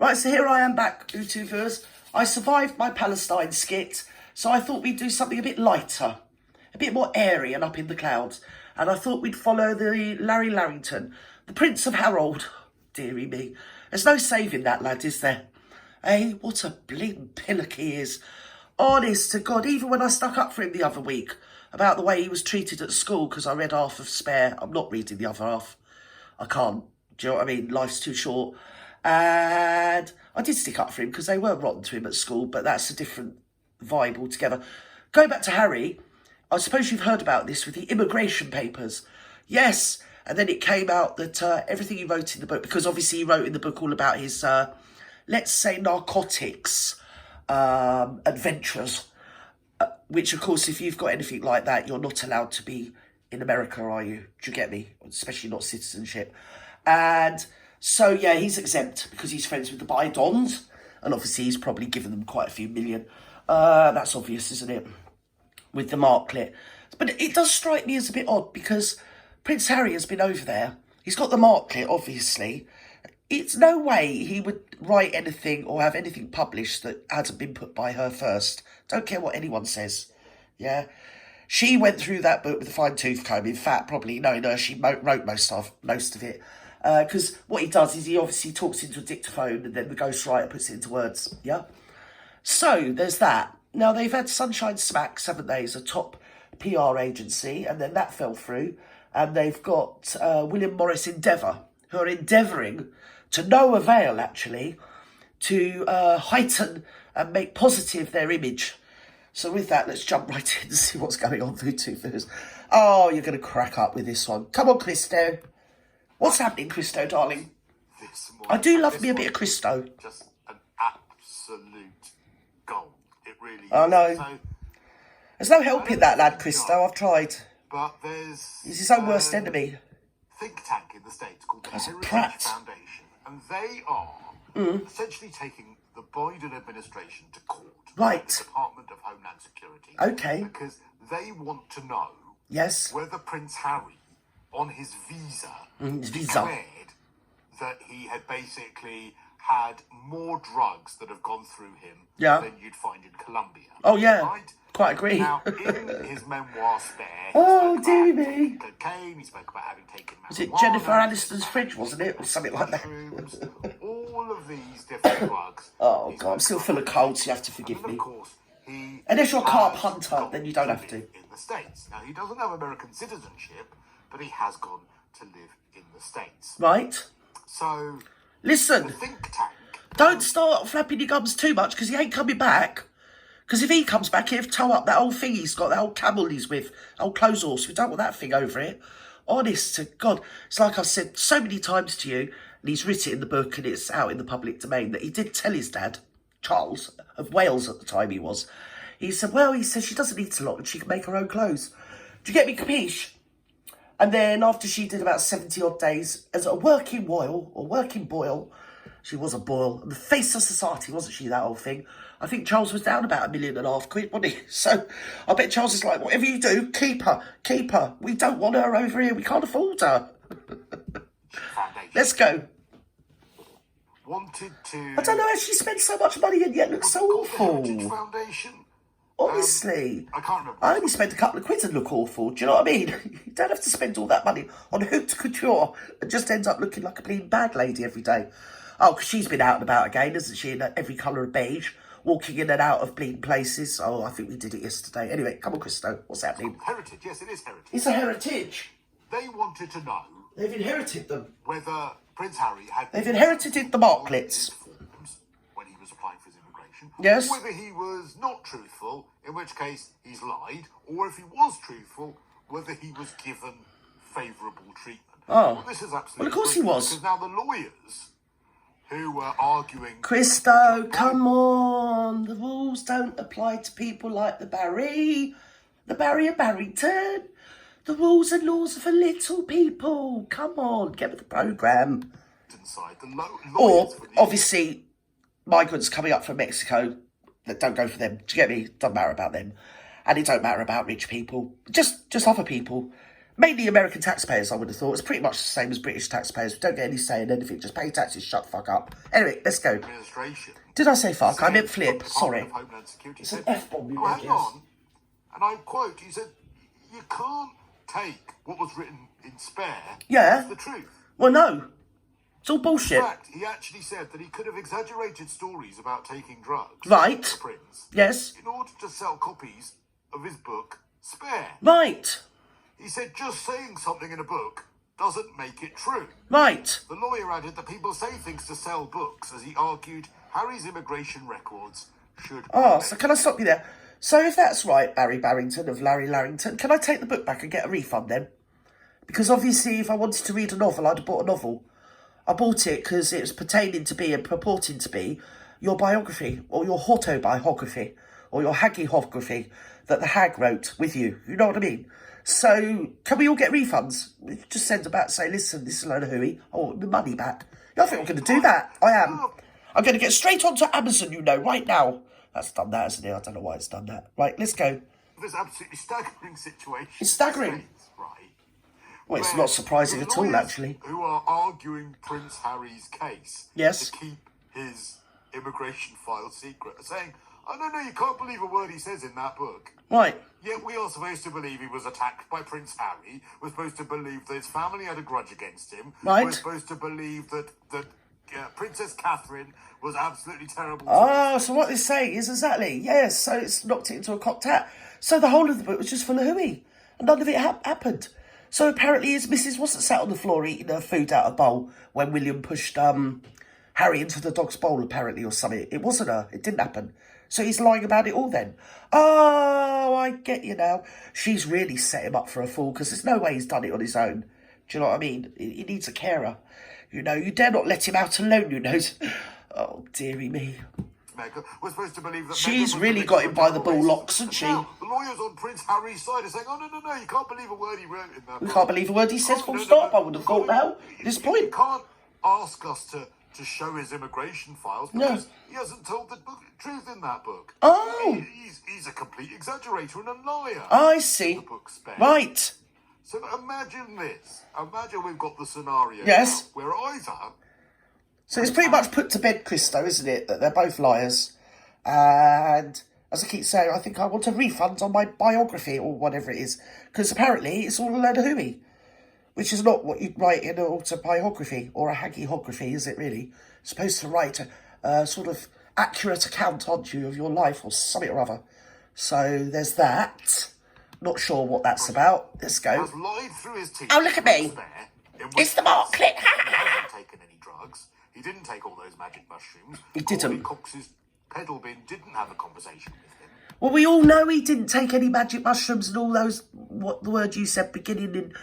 Right, so here I am back, YouTubers. I survived my Palestine skit, so I thought we'd do something a bit lighter, a bit more airy and up in the clouds. And I thought we'd follow the Larry Larrington, the Prince of Harold. Dearie me. There's no saving that lad, is there? Eh? What a bleeding pillock he is. Honest to God, even when I stuck up for him the other week about the way he was treated at school because I read half of Spare. I'm not reading the other half. I can't. Do you know what I mean? Life's too short. And I did stick up for him because they were rotten to him at school, but that's a different vibe altogether. Going back to Harry, I suppose you've heard about this with the immigration papers. Yes, and then it came out that everything he wrote in the book, because obviously he wrote in the book all about his, let's say, narcotics adventures, which, of course, if you've got anything like that, you're not allowed to be in America, are you? Do you get me? Especially not citizenship. And so, yeah, he's exempt because he's friends with the Bidons. And obviously, he's probably given them quite a few million. That's obvious, isn't it? With the marklet. But it does strike me as a bit odd because Prince Harry has been over there. He's got the marklet, obviously. It's no way he would write anything or have anything published that hasn't been put by her first. Don't care what anyone says. Yeah. She went through that book with a fine-tooth comb. In fact, probably knowing her, she wrote most of it. Because what he does is he obviously talks into a dictaphone and then the ghostwriter puts it into words. Yeah. So there's that. Now, they've had Sunshine Smacks, haven't they, as a top PR agency, and then that fell through. And they've got William Morris Endeavour, who are endeavouring, to no avail, actually, to heighten and make positive their image. So with that, let's jump right in and see what's going on through YouTubers. Oh, you're going to crack up with this one. Come on, Christo. What's happening, Christo, darling? I do love me a bit of Christo. Just an absolute gold. It really is. I know. So, there's no helping that lad, Christo. I've tried. But there's... He's his own worst enemy. Think tank in the States called the That's a Heritage prat. Foundation. And they are essentially taking the Biden administration to court. Right. The Department of Homeland Security. Okay. Because they want to know Yes. whether Prince Harry, on his visa, visa. declared that he had basically had more drugs that have gone through him than you'd find in Colombia. Oh, yeah. Right? Quite agree. Now, in his memoir, Spare, he Oh, spoke dearie about me. taking cocaine, he spoke about having taken marijuana. Was it Jennifer Aniston's fridge, wasn't it? Or something like that. mushrooms, all of these different drugs. Oh, He God, I'm spoke still full of about. colds, so you have to forgive And me. of course, he Unless you're a carp has hunter, gone then you don't have live to. in the States. Now, he doesn't have American citizenship, but he has gone to live in the States. Right? So, Listen, the think tank... don't start flapping your gums too much because he ain't coming back. Because if he comes back, he'll tow up that old thing he's got, that old camel he's with, old clothes horse. We don't want that thing over it. Honest to God. It's like I've said so many times to you, and he's written it in the book and it's out in the public domain, that he did tell his dad, Charles, of Wales at the time he was. He said, well, he said she doesn't eat a lot and she can make her own clothes. Do you get me, capiche? And then after she did about 70 odd days as a working boil, she was a boil, and the face of society, wasn't she, that old thing? I think Charles was down about £1.5 million, wasn't he? So I bet Charles is like, whatever you do, keep her. We don't want her over here. We can't afford her. Let's go. Wanted to... I don't know how she spent so much money and yet looks so awful. Heritage Foundation. Honestly. I can't remember. I only spent a couple of quid and look awful. Do you know what I mean? You don't have to spend all that money on haute couture and just ends up looking like a bleeding bad lady every day. Oh, because she's been out and about again, hasn't she? In every colour of beige, walking in and out of bleeding places. Oh, I think we did it yesterday. Anyway, come on, Christo. What's happening? Heritage, yes, it is heritage. It's a heritage. They wanted to know They've inherited them. whether Prince Harry had... They've inherited the marklets. ...forms when he was applying for his immigration. Yes. Or whether he was not truthful, in which case he's lied, or if he was truthful, whether he was given favourable treatment. Oh. Well, this is absolutely... Well, of course he brilliant, was. Because now the lawyers who were arguing... Christo, come on. The rules don't apply to people like the Barry of Barrington. The rules and laws are for little people. Come on, get with the programme. Inside the Or, lawyers for the... obviously, migrants coming up from Mexico that don't go for them. Do you get me? Doesn't matter about them. And it don't matter about rich people. Just other people. Mainly American taxpayers, I would have thought. It's pretty much the same as British taxpayers. We don't get any say in anything. Just pay taxes, shut the fuck up. Anyway, let's go. Administration. Did I say fuck? I meant flip. The Department Sorry. of Homeland Security It's an said, F-bomb, you oh, hang guess. on. And I quote, he said, you can't take what was written in spare Yeah. as the truth. Well, no. It's all bullshit. In fact, he actually said that he could have exaggerated stories about taking drugs. Right. To Prince. Yes. In order to sell copies of his book, Spare. Right. He said just saying something in a book doesn't make it true. Right. The lawyer added that people say things to sell books, as he argued Harry's immigration records should... Oh, so can I stop you there? So if that's right, Barry Barrington of Larry Larrington, can I take the book back and get a refund then? Because obviously if I wanted to read a novel, I'd have bought a novel. I bought it because it was pertaining to be and purporting to be your biography or your autobiography or your hagiography that the hag wrote with you. You know what I mean? So can we all get refunds? Just send them back and say, listen, this is a load of hooey. I want the money back. I think I'm going to do that. I am. I'm going to get straight onto Amazon, you know, right now. That's done that, hasn't it? I don't know why it's done that. Right, let's go. This absolutely staggering situation. It's staggering. Right. Well, it's where not surprising the at all, lawyers actually. Who are arguing Prince Harry's case Yes. to keep his immigration file secret, are saying, oh, no, you can't believe a word he says in that book. Right. Yet we are supposed to believe he was attacked by Prince Harry. We're supposed to believe that his family had a grudge against him. Right. We're supposed to believe that Princess Catherine was absolutely terrible. Oh, so what they're saying is exactly, yes, so it's knocked it into a cocked hat. So the whole of the book was just full of hooey, and none of it happened. So apparently his missus wasn't sat on the floor eating her food out of a bowl when William pushed Harry into the dog's bowl, apparently, or something. It wasn't her. It didn't happen. So he's lying about it all then. Oh, I get you now. She's really set him up for a fool, because there's no way he's done it on his own. Do you know what I mean? He needs a carer. You know, you dare not let him out alone, you know. Oh, dearie me. Meghan. We're supposed to believe that She's Meghan was really the got victim him by of the terrible ball racism. locks, hasn't she? Now, the lawyers on Prince Harry's side are saying, oh, no, you can't believe a word he wrote in that We book. can't believe a word he says, full stop. I would have thought now, at this You point. can't ask us to show his immigration files because he hasn't told the truth in that book. Oh. He's a complete exaggerator and a liar. I see. The book's Spare. Right. So imagine this. Imagine we've got the scenario Yes. now where either... So it's pretty much put to bed, Christo, isn't it? That they're both liars. And as I keep saying, I think I want a refund on my biography or whatever it is. Because apparently it's all a load of hooey. Which is not what you'd write in an autobiography or a hagiography, is it really? You're supposed to write a sort of accurate account, aren't you, of your life or something or other. So there's that. Not sure what that's about. Let's go. Has lied through his teeth. Oh, look at me. Spare, It's the mark clip. He hasn't taken any drugs. He didn't take all those magic mushrooms. He didn't. Corey Cox's pedal bin didn't have a conversation with him. Well, we all know he didn't take any magic mushrooms and all those, what the word you said, beginning in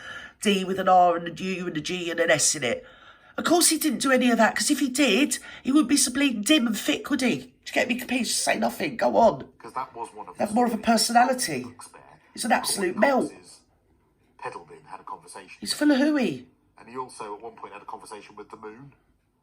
D with an R and a U and a G and an S in it. Of course he didn't do any of that, because if he did, he would be so bleeding dim and thick, would he? Do you get me? Please say nothing. Go on. Because that was one of Have more of a personality. He's an absolute melt. Pedal bin had a conversation. He's full of hooey. And he also at one point had a conversation with the moon.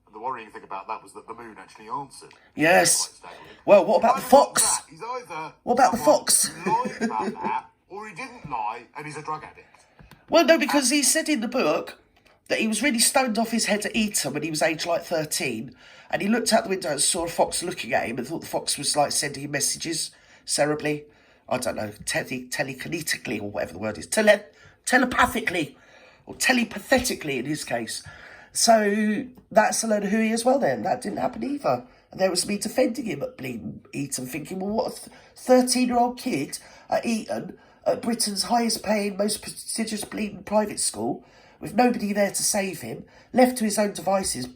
And the worrying thing about that was that the moon actually answered. Yes. Well, what about the fox? He's either What about the fox? lied about that, or he didn't lie and he's a drug addict. Well, no, because he said in the book that he was really stoned off his head at Eton when he was aged like 13. And he looked out the window and saw a fox looking at him and thought the fox was like sending him messages cerebrally. I don't know, telekinetically or whatever the word is. Telepathically or telepathetically in his case. So that's a load of hooey as well then. That didn't happen either. And there was me defending him at bleeding Eton, thinking, well, what a 13-year-old kid at Eton, at Britain's highest paying, most prestigious bleeding private school, with nobody there to save him, left to his own devices,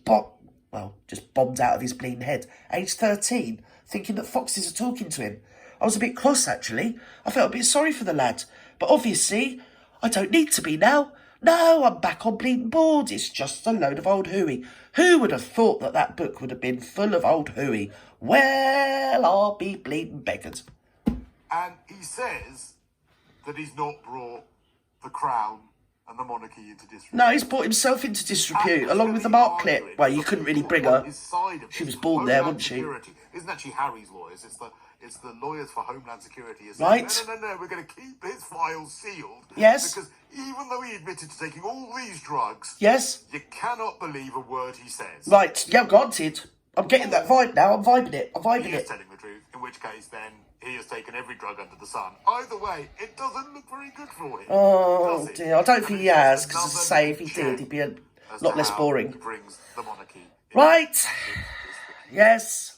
just bombed out of his bleeding head, aged 13, thinking that foxes are talking to him. I was a bit cross, actually. I felt a bit sorry for the lad. But obviously, I don't need to be now. No, I'm back on bleeding board. It's just a load of old hooey. Who would have thought that that book would have been full of old hooey? Well, I'll be bleeding beggared. And he says that he's not brought the crown and the monarchy into disrepute. No, he's brought himself into disrepute, And along with the heavily Mark clip. arguing Well, you for couldn't really people bring on her. his side of She this. was born there, Homeland wasn't she? Security isn't actually Harry's lawyers. It's the lawyers for Homeland Security. Are Right. saying, no, we're going to keep his files sealed. Yes. Because even though he admitted to taking all these drugs, Yes? you cannot believe a word he says. Right, yeah, granted. I'm getting that vibe now. I'm vibing it. I'm He vibing is it. telling the truth, in which case then he has taken every drug under the sun. Either way, it doesn't look very good for him. Oh, does it? dear. I don't think And he it's has, just because as I another say, if he check did, he'd be a as lot to less how boring. he brings the monarchy Right. Yes.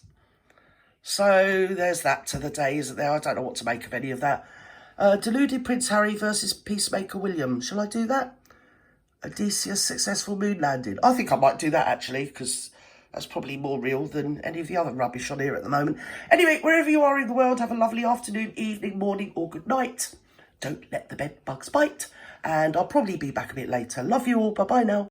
So there's that to the day, isn't there? I don't know what to make of any of that. Deluded Prince Harry versus Peacemaker William. Shall I do that? Odysseus' successful moon landing. I think I might do that, actually, because that's probably more real than any of the other rubbish on here at the moment. Anyway, wherever you are in the world, have a lovely afternoon, evening, morning, or good night. Don't let the bed bugs bite. And I'll probably be back a bit later. Love you all. Bye-bye now.